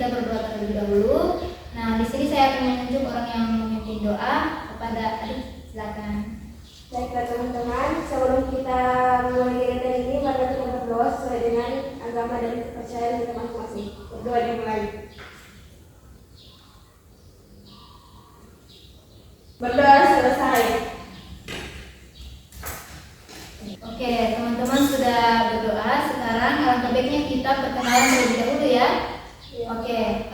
kita berdoa terlebih dahulu. Nah, di sini saya akan menunjuk orang yang memimpin doa kepada adik. Silakan. Baiklah teman-teman, sebelum kita mulai kegiatan ini, mari kita berdoa sesuai dengan agama dan kepercayaan kita masing-masing. Berdoa dimulai. Berdoa selesai. Oke, teman-teman sudah berdoa. Sekarang alangkah baiknya kita perkenalan terlebih dahulu ya. Oke,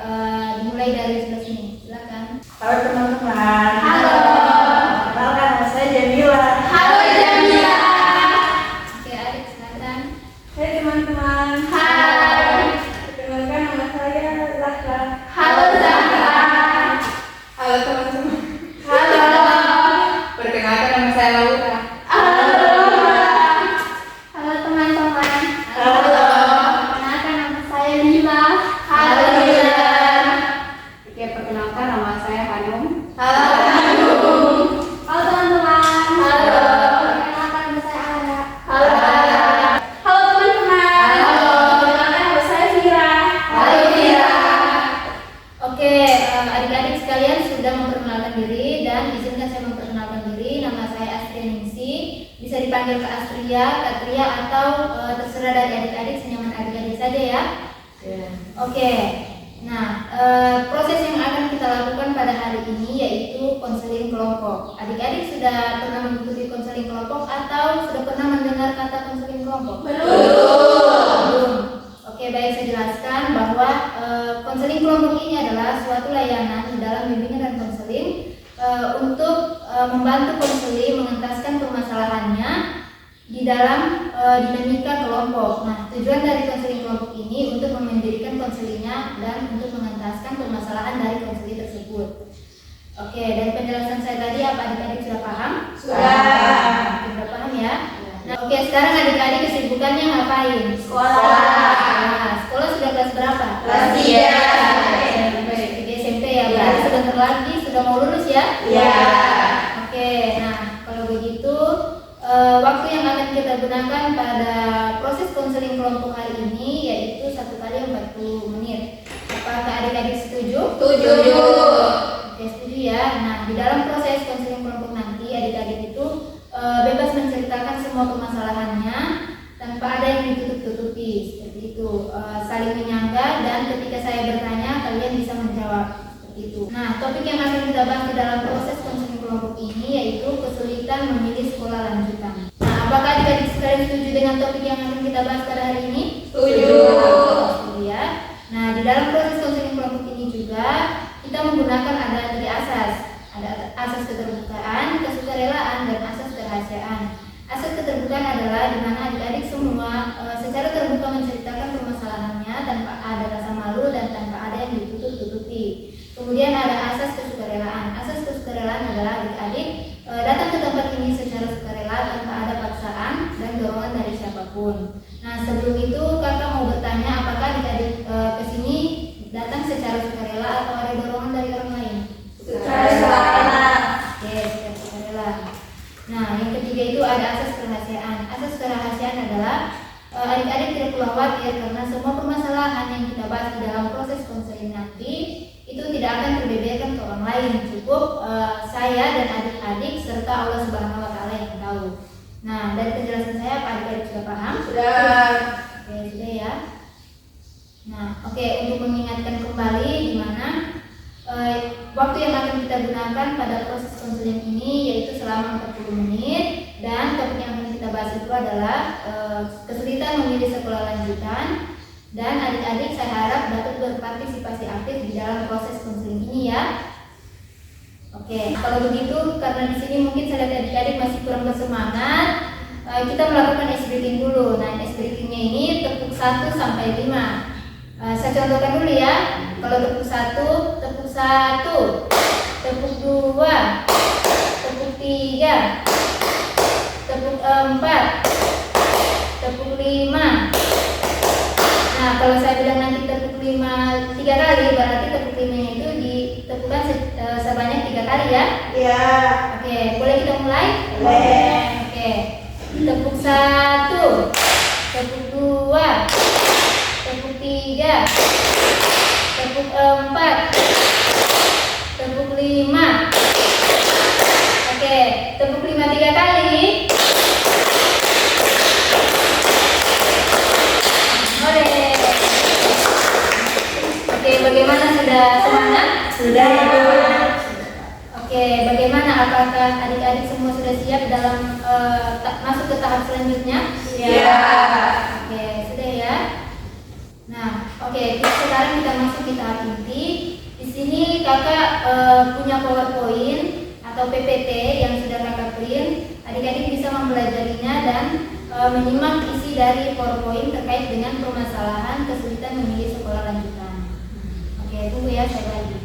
dimulai dari sebelah sini. Silakan. Halo teman-teman. Halo. Perkenalkan, nama saya Jamila. Halo Jamila. Oke, adik silakan. Hai teman-teman. Hai. Perkenalkan, nama saya Zahra. Halo Zahra. Halo teman-teman. Halo. Perkenalkan, nama saya Laura. Halo teman-teman. Halo. Perkenalkan nama saya Lila. Halo Lila. Oke, perkenalkan, nama saya Hanum. Halo. Halo teman-teman. Halo. Perkenalkan, nama saya Ana. Halo. Halo teman-teman. Halo. Perkenalkan, nama saya Fira. Halo Fira. Oke, adik-adik sekalian sudah memperkenalkan diri dan izinkan saya memperkenalkan diri. Nama saya Astria Ningsi. Bisa dipanggil Kak Astria, Kak Tria atau terserah dari adik-adik, senyaman adik-adik saja ya. Oke. Nah, proses yang akan kita lakukan pada hari ini yaitu konseling kelompok. Adik-adik sudah pernah mengikuti konseling kelompok atau sudah pernah mendengar kata konseling kelompok? Belum. Oke, baik, saya jelaskan bahwa konseling kelompok ini adalah suatu layanan di dalam bimbingan dan konseling untuk membantu konseli mengentaskan permasalahannya di dalam dinamika kelompok. Nah, tujuan dari konseling kelompok ini untuk mendirikan konselingnya dan untuk mengentaskan permasalahan dari konseli tersebut. Oke, dari penjelasan saya tadi apa adik-adik sudah paham? Sudah. Sudah paham ya? Nah, oke, sekarang adik-adik kesibukannya ngapain? Sekolah. Sekolah sudah kelas berapa? Kelas 3. Di SMP ya, berarti sebentar lagi sudah mau lulus ya? Iya. Oke, nah kalau begitu waktu yang akan kita gunakan pada proses konseling kelompok hari ini yaitu 1 kali 40 menit. Apakah adik-adik setuju? Setuju. Oke, setuju ya. Nah, di dalam proses konseling kelompok nanti adik-adik itu bebas menceritakan semua permasalahannya tanpa ada yang ditutup-tutupi seperti itu, saling menyangga dan ketika saya bertanya kalian bisa menjawab seperti itu. Nah, topik yang akan kita bahas di dalam proses konseling kelompok ini yaitu kesulitan memilih sekolah lanjutan. Nah, apakah adik-adik sekalian setuju dengan topik yang akan kita bahas pada hari ini? Setuju. Setuju ya. Nah, di dalam proses konseling kelompok ini juga kita menggunakan ada 3 asas. Ada asas keterbukaan, kesukarelaan, dan asas kerahasiaan. Asas keterbukaan adalah di mana adik-adik semua secara terbuka menceritakan permasalahannya tanpa ada rasa malu dan tanpa ada yang ditutup-tutupi. Kemudian ada asas kesukarelaan. Asas kesukarelaan adalah adik-adik datang ke tempat ini secara sukarela tanpa ada paksaan dan dorongan dari siapapun. Nah, sebelum itu kakak mau bertanya apakah adik-adik kesini datang secara sukarela atau ada dorongan dari orang lain? Sukarela. Oke, secara sukarela. Nah, yang ketiga itu ada asas kerahasiaan. Asas kerahasiaan adalah adik-adik tidak perlu khawatir karena semua permasalahan yang kita bahas di dalam proses konseling nanti itu tidak akan terbeberkan ke orang lain. Cukup saya dan adik-adik serta Allah Subhanahu wa taala yang tahu. Nah, dari penjelasan saya apa adik-adik sudah paham? Sudah. Oke, sudah ya. Nah, oke, untuk mengingatkan kembali di mana waktu yang akan kita gunakan pada proses konseling ini yaitu selama 40 menit dan topik yang akan kita bahas itu adalah kesulitan memilih sekolah lanjutan dan adik-adik saya harap dapat berpartisipasi aktif di dalam proses konseling ini ya. Oke, kalau begitu karena di sini mungkin saya lihat adik-adik masih kurang bersemangat, kita melakukan ice breaking dulu. Nah, ice breakingnya ini tepuk 1 sampai 5. Saya contohkan dulu ya. Kalau tepuk 1, tepuk 1, tepuk 2, tepuk 3, tepuk 4, tepuk 5. Nah, kalau saya bilang nanti tepuk 5 3 kali, berarti tepuk 5 itu ditepukkan sebanyak 3 kali ya. Iya. Oke, boleh kita mulai? Boleh. Oke. Tepuk 1, tepuk 2, tepuk 3, tepuk Oke, bagaimana, sudah semangat? Sudah, Ibu. Oke, bagaimana, apakah adik-adik semua sudah siap dalam masuk ke tahap selanjutnya? Iya. Oke, sudah ya. Nah, oke, sekarang kita masuk ke tahap inti. Di sini kakak punya PowerPoint atau PPT yang sudah kakak print. Adik-adik bisa mempelajarinya dan menyimak isi dari PowerPoint terkait dengan permasalahan kesulitan memilih sekolah lanjutan. Oke, tunggu ya, saya lagi.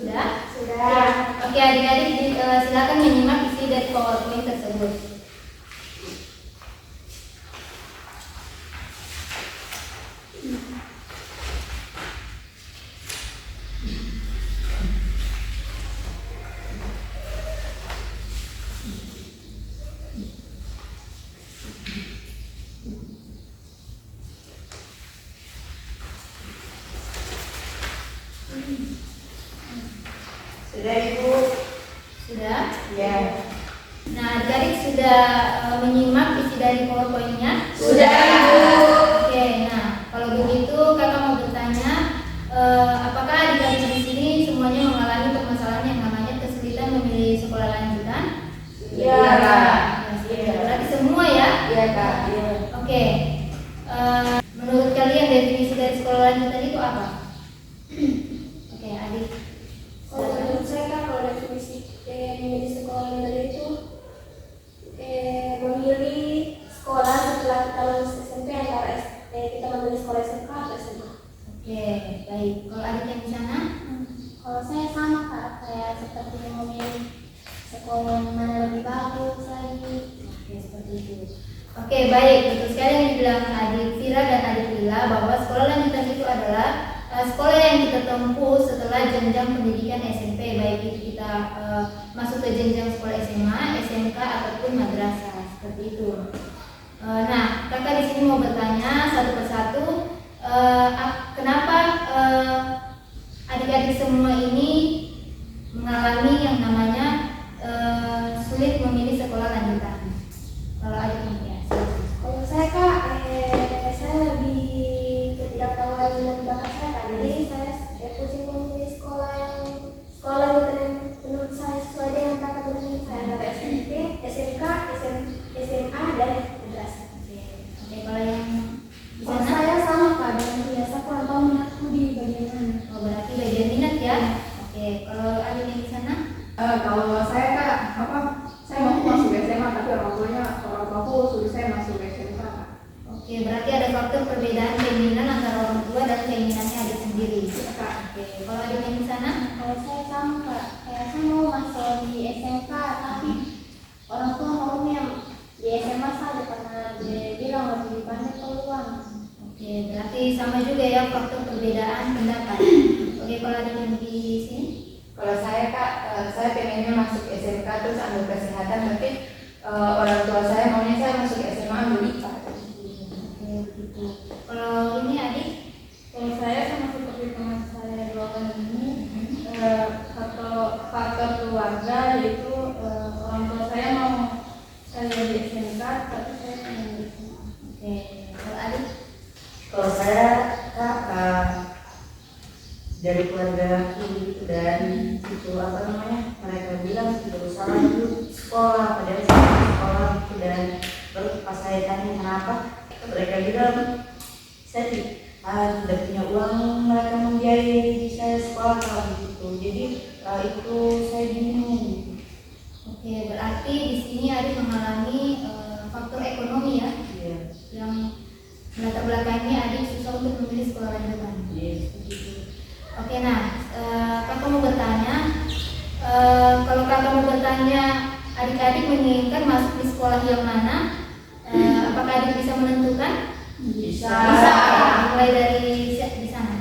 Sudah? Sudah. Oke, adik-adik silakan menyimak isi dari PowerPoint tersebut. Sudah, Ibu. Sudah? Ya. Nah, adik-adik sudah menyimak isi dari PowerPoint-nya? Sudah, Ibu. Oke, nah kalau begitu kakak mau bertanya, apakah adik-adik di sini semuanya mengalami permasalahan yang namanya kesulitan memilih sekolah lanjutan? Iya, Kak. Ya, sudah. Berarti semua ya? Iya, Kak. Oke. Menurut kalian definisi dari sekolah lanjutan itu apa? Oke, adik. Kalau menurut saya kan kalau definisi memilih sekolah lanjutan itu memilih sekolah setelah kita lulus SMP antara kita memilih sekolah SMK atau SMA. Oke, baik. Kalau adik yang di sana? Kalau saya sama Kak, kayak seperti memilih sekolah yang mana lebih bagus lagi. Oke, seperti itu. Oke, baik. Betul sekali yang dibilang adik Fira dan adik Lila bahwa sekolah lanjutan itu adalah sekolah yang kita tempuh setelah jenjang pendidikan SMP, baik itu kita masuk ke jenjang sekolah SMA, SMK ataupun madrasah, seperti itu. Nah, kakak di sini mau bertanya satu persatu, kenapa adik-adik semua ini mengalami yang namanya sulit memilih sekolah lanjutan? Kalau adik ini ya, silakan. Kalau saya Kak, saya lebih ketidaktahuan dan bakat saya Kak. Jadi saya pusing memilih sekolah lanjutan yang menurut saya sesuai dengan bakat minat saya antara SMP, SMK, SMA dan madrasah. Oke, kalau yang di Kalau sana? saya sama Kak, dengan biasa kurang tahu minatku di bagian mana. Oh, berarti bagian minat ya. Oke, kalau adik yang di sana? Kalau saya, Kak, saya mau masuk SMA tapi orang tuaku suruh saya masuk SMK, Kak. Oke, berarti ada faktor perbedaan keinginan antara orang tua dan keinginannya adik sendiri. Oke, kalau adik yang di sana? Kalau saya sama Kak, kayak saya mau masuk di SMK tapi orang tua maunya di SMA saja karena dia bilang lebih banyak peluang. Oke, berarti sama juga ya faktor perbedaan pendapat. Oke, kalau adik yang di sini? Kalau saya, Kak, saya pengennya masuk SMK terus ambil kesehatan, tapi orang tua saya maunya saya masuk SMA ambil IPA. Oke, begitu. Kalau ini adik? Kalau saya sama seperti teman saya dua orang ini, faktor keluarga yaitu orang tua saya mau saya di SMK, tapi saya pengen di SMA. Oke, kalau adik? Kalau saya Kak, dari keluarga laki dan itu mereka bilang tidak usah lanjut sekolah, padahal saya mau sekolah gitu. Dan baru pas saya tanya kenapa, mereka bilang saya tidak punya uang, mereka membiayai saya sekolah kalau gitu. Jadi itu saya bingung. Oke, berarti di sini adik mengalami faktor ekonomi ya, Iya. yang melatar belakangi adik susah untuk memilih sekolah lanjutan. Iya. Begitu. Oke, nah kakak mau bertanya, kalau kakak mau bertanya adik-adik menginginkan masuk di sekolah yang mana, apakah adik bisa menentukan? Bisa. Bisa. Mulai dari di sana.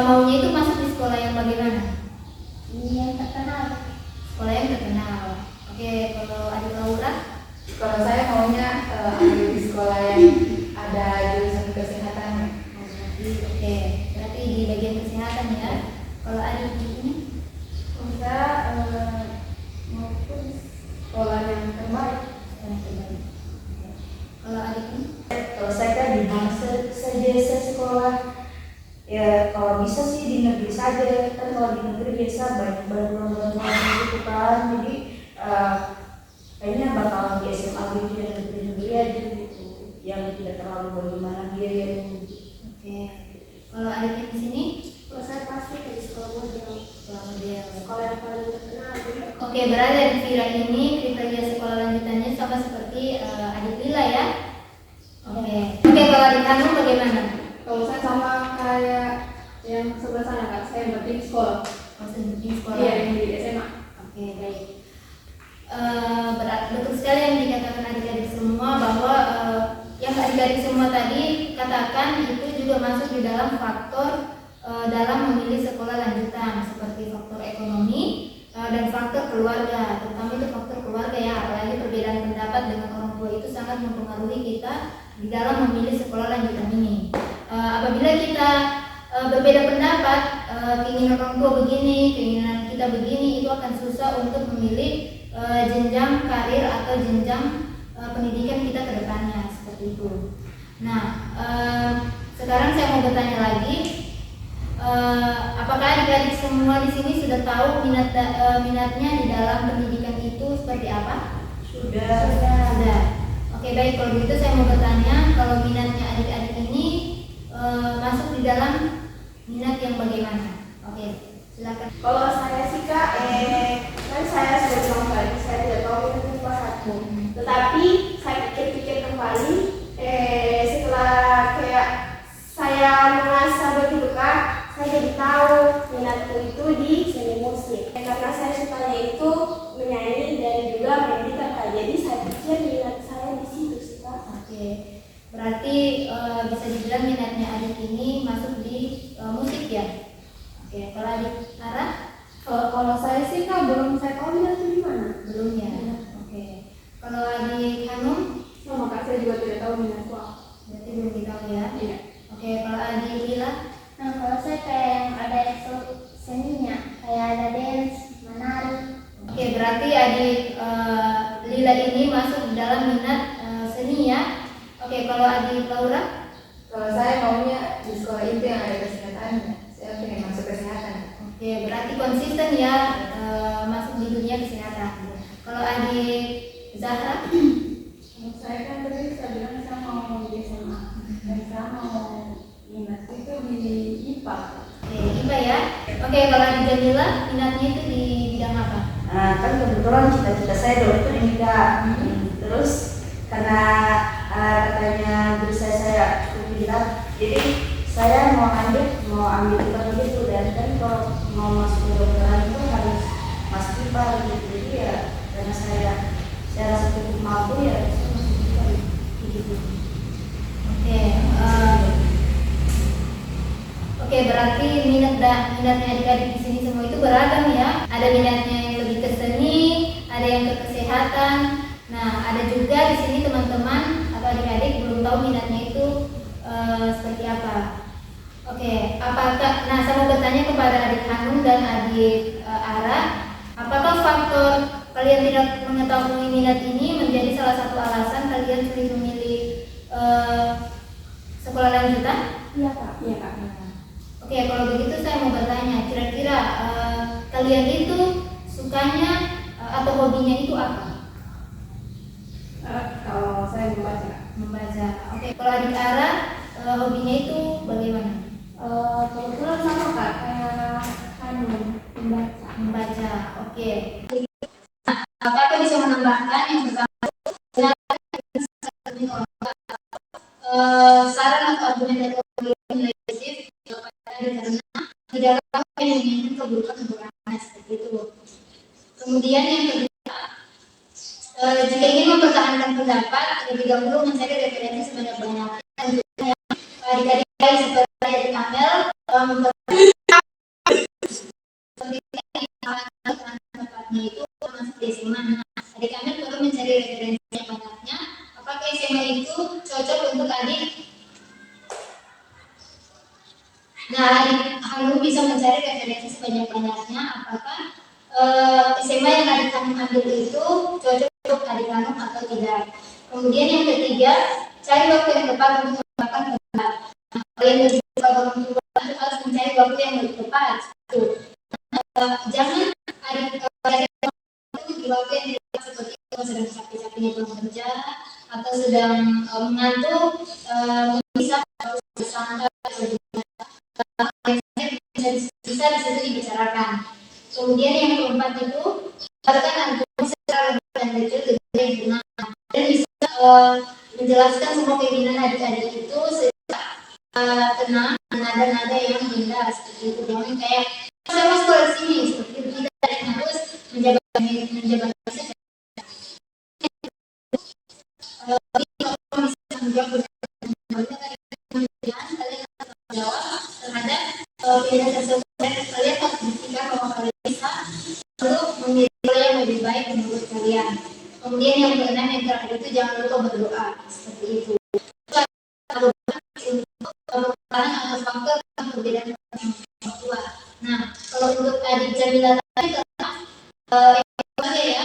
maunya itu masuk di sekolah yang bagaimana? Yang terkenal. Sekolah yang terkenal. Oke, kalau adik Laura? Kalau saya maunya ambil di sekolah yang ada jurusan kesehatannya. Oke, berarti di bagian kesehatan ya. Kalau adik ini? Saya maupun sekolah yang terbaik. Yang terbaik. Oke. Kalau adik ini? Kalau saya kan di mana saja saya sekolah, ya kalau bisa sih di negeri saja, kan kalau di negeri biasa banyak bantuan gitu kan, jadi kayaknya bakal di SMA gitu ya, negeri aja gitu, yang tidak terlalu bagaimana biayanya. Oke. Kalau adiknya di sini? Kalau saya pasti ke sekolah model. Sekolah model. Sekolah yang paling terkenal. Oke, berarti dari Vira ini kriteria sekolah lanjutannya sama seperti adik Lila ya? Oke. Oke, kalau adik Hanum bagaimana? Kalau saya sama kayak yang sebelah sana kak, saya berarti di sekolah. Maksud di sekolah? Iya, yang di SMA. Oke, baik. Betul sekali yang dikatakan adik-adik semua bahwa yang adik-adik semua tadi katakan itu juga masuk di dalam faktor dalam memilih sekolah lanjutan seperti faktor ekonomi dan faktor keluarga, terutama itu faktor keluarga ya, apalagi perbedaan pendapat dengan orang tua itu sangat mempengaruhi kita di dalam memilih sekolah lanjutan ini. Apabila kita berbeda pendapat, keinginan orang tua begini, keinginan kita begini, itu akan susah untuk memilih jenjang karir atau jenjang pendidikan kita ke depannya seperti itu. Nah, sekarang saya mau bertanya lagi, apakah adik-adik semua di sini sudah tahu minatnya di dalam pendidikan itu seperti apa? Sudah. Oke, baik, kalau begitu saya mau bertanya, kalau minatnya adik-adik ini masuk di dalam minat yang bagaimana? Oke, silakan. Kalau saya sih kak, kan saya sudah bilang tadi saya tidak tahu itu kelas 1. Tetapi saya pikir-pikir kembali, setelah kayak saya merasa begitu kak, saya jadi tahu minatku itu di seni musik. Karena saya sukanya itu menyanyi dan juga main gitar kak. Jadi saya pikir minat saya di situ sih kak. Oke, berarti bisa dibilang minatnya adik ini masuk di musik ya? Oke, kalau adik Ara? Kalau saya sih kak belum saya tahu minat itu di mana. Belum ya? Oke. Kalau adik Hanum? Sama kak, saya juga tidak tahu minatku apa. Berarti belum ditahu ya? Iya. Oke, kalau adik Lila? Nah, kalau saya kayak yang ada seninya, kayak ada dance, menari. Oke, berarti adik Lila ini masuk di dalam minat seni ya? Oke, kalau adik Laura? Kalau saya maunya di sekolah itu yang ada kesehatannya. Saya pengen masuk kesehatan. Oke, berarti konsisten ya masuk di dunia kesehatan. Kalau adik Zahra? Menurut saya kan tadi saya bilang saya mau di SMA dan saya mau minat itu di IPA. Oke, IPA ya. Oke, kalau adik Jamila minatnya itu di bidang apa? Nah, kan kebetulan cita-cita saya dulu itu ini kak. Terus karena katanya guru saya cukup bilang, jadi saya mau ambil IPA begitu, dan kan kalau mau masuk ke kedokteran itu harus masuk IPA gitu. Jadi ya karena saya rasa cukup mampu ya saya masuk IPA gitu. Oke, berarti minatnya adik-adik di sini semua itu beragam ya. Ada minatnya yang lebih ke seni, ada yang ke kesehatan. Nah, ada juga di sini teman-teman atau adik-adik belum tahu minatnya itu seperti apa. Oke, nah saya mau bertanya kepada adik Hanum dan adik Ara, apakah faktor kalian tidak mengetahui minat ini menjadi salah satu alasan kalian sulit memilih sekolah lanjutan? Iya kak. Iya kak. Oke, kalau begitu saya mau bertanya, kira-kira kalian itu sukanya atau hobinya itu apa? Kalau saya membaca. Membaca. Oke, kalau adik Ara hobinya itu bagaimana? Kebetulan sama kak, kayak Hanum membaca. Membaca. Oke. Kakak bisa menambahkan yang pertama saran atau argumen dari nilai positif karena tidak akan menginginkan keburukan seperti itu. Kemudian yang kedua, jika ingin mempertahankan pendapat, terlebih dahulu mencari referensi sebanyak-banyaknya. Adik-adik seperti adik Amel mempertahankan tempatnya itu masuk di SMA. Nah, adik kami perlu mencari referensi yang banyaknya. Apakah SMA itu cocok untuk adik? Nah, adik Hanum bisa mencari referensi sebanyak-banyaknya. Apakah SMA yang adik Hanum ambil itu cocok untuk adik Hanum atau tidak? Kemudian yang ketiga, cari waktu yang tepat untuk melakukan pendapat. Nah, kalau yang lebih tepat orang tua itu harus mencari waktu yang lebih tepat. Jangan adik itu di waktu yang tidak seperti itu sedang capek-capeknya pulang kerja atau sedang mengantuk, bisa bersantai bisa di situ dibicarakan. Kemudian yang keempat itu katakan antum secara dan detail yang benar dan bisa menjelaskan semua keinginan adik-adik itu secara tenang, nada-nada yang indah seperti itu. Jangan kayak saya mau sekolah di sini seperti itu, kita harus menjaga terhadap pilihan tersebut. Kalian harus buktikan bahwa kalian bisa untuk memilih yang lebih baik menurut kalian. Kemudian yang keenam yang terakhir itu jangan lupa berdoa seperti itu. Untuk perubahan atau faktor perbedaan orang tua. Nah, kalau untuk adik Jamila tadi ya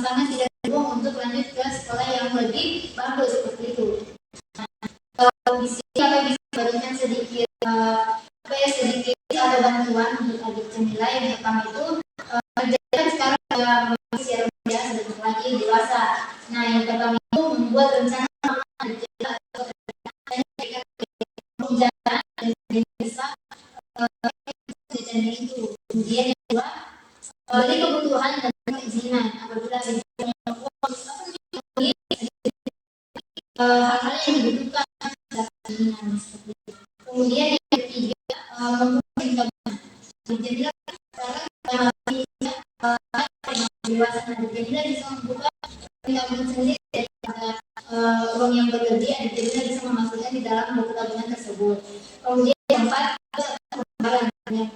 sangat tidak mendukung untuk lanjut ke sekolah yang lebih bagus seperti itu. Di sini apa bisa berikan sedikit sedikit ada bantuan untuk adik Jamila yang pertama itu kerjaan sekarang masih sudah lagi dewasa. Nah, yang pertama itu membuat rencana adik Jamila atau jalan dan bisa jajannya itu. Kemudian yang kedua beri kebutuhan dan keinginan apabila ada hal-hal yang dibutuhkan keinginan seperti itu. Kemudian yang ketiga membuat Jamila sekarang dewasa. Jamila bisa membuka tabungan sendiri daripada uang yang berlebih. Jamila bisa memasukkan di dalam buku tabungan tersebut. Kemudian yang keempat yang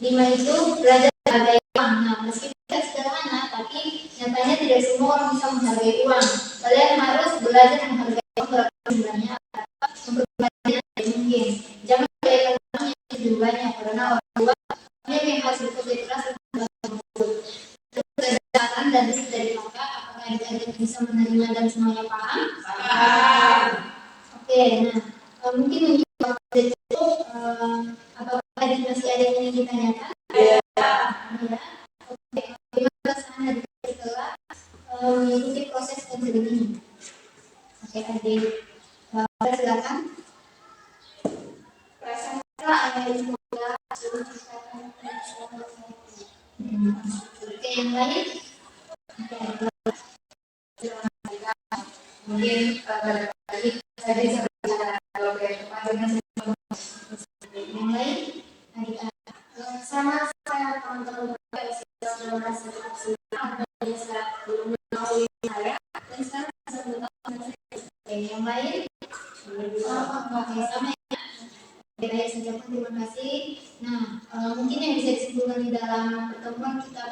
kelima itu belajar menghargai uang. Nah, meskipun sederhana, tapi nyatanya tidak semua orang bisa menghargai uang. Kalian harus belajar menghargai uang berapa jumlahnya, memperbanyaknya mungkin. Jangan berikan uang yang jumlahnya karena orang tua yang harus bekerja keras untuk kesejahteraan dan dari maka apakah adik-adik bisa menerima dan semuanya paham? Paham. Oke, nah mungkin menjawab itu apakah adik masih ada yang ingin ditanyakan? Ya. Oke, bagaimana rasanya setelah mengikuti proses konseling ini? Oke, adik silakan. Oke, yang lain? Mungkin tadi saya bicara kalau yang lain? Sama saya teman-teman sudah merasa belum mengetahui saya dan sekarang saya mengetahui. Yang lain? Oke, sama ya. Baik, saya ucapkan terima kasih. Nah, mungkin yang bisa disimpulkan di dalam pertemuan kita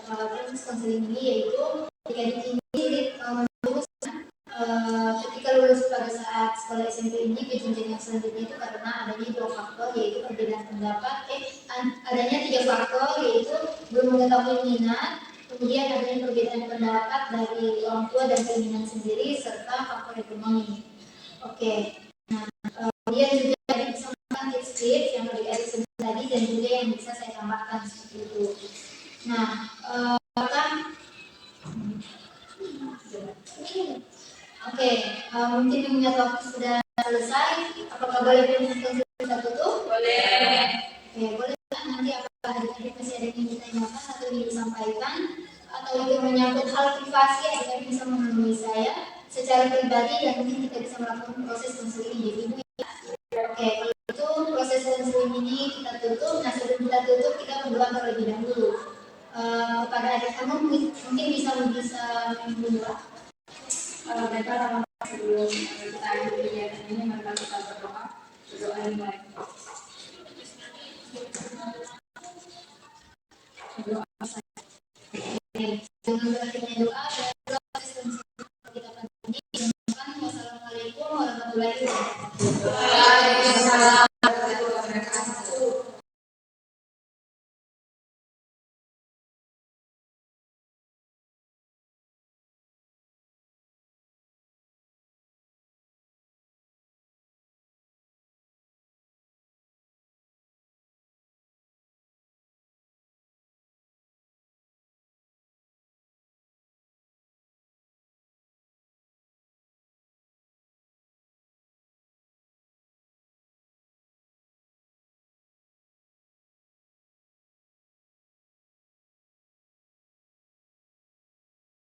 pada proses konseling ini yaitu adik-adik ini ketika lulus pada saat sekolah SMP ini ke jenjang yang selanjutnya itu karena adanya dua faktor yaitu perbedaan pendapat, adanya tiga faktor yaitu belum mengetahui minat, kemudian adanya perbedaan pendapat dari orang tua dan keinginan sendiri serta faktor ekonomi. Oke, nah kemudian juga bisa melakukan tips-tips yang adik-adik sebut tadi dan juga yang bisa saya tambahkan seperti itu. Nah, Oke, mungkin mengingat waktu sudah selesai, apakah boleh proses kita tutup? Boleh. Oke, boleh kan? Nanti apakah adik-adik masih ada yang ingin ditanyakan atau ingin disampaikan atau itu menyangkut hal privasi, adik-adik bisa menemui saya secara pribadi dan mungkin kita bisa melakukan proses konseling individu. Oke, kalau itu proses konseling ini kita tutup. Nah, sebelum kita tutup kita berdoa terlebih dahulu. Kepada adik kamu mungkin bisa berdoa. Mereka sebelum kita akhiri kegiatan ini, mereka kita berdoa dimulai. Terima kasih.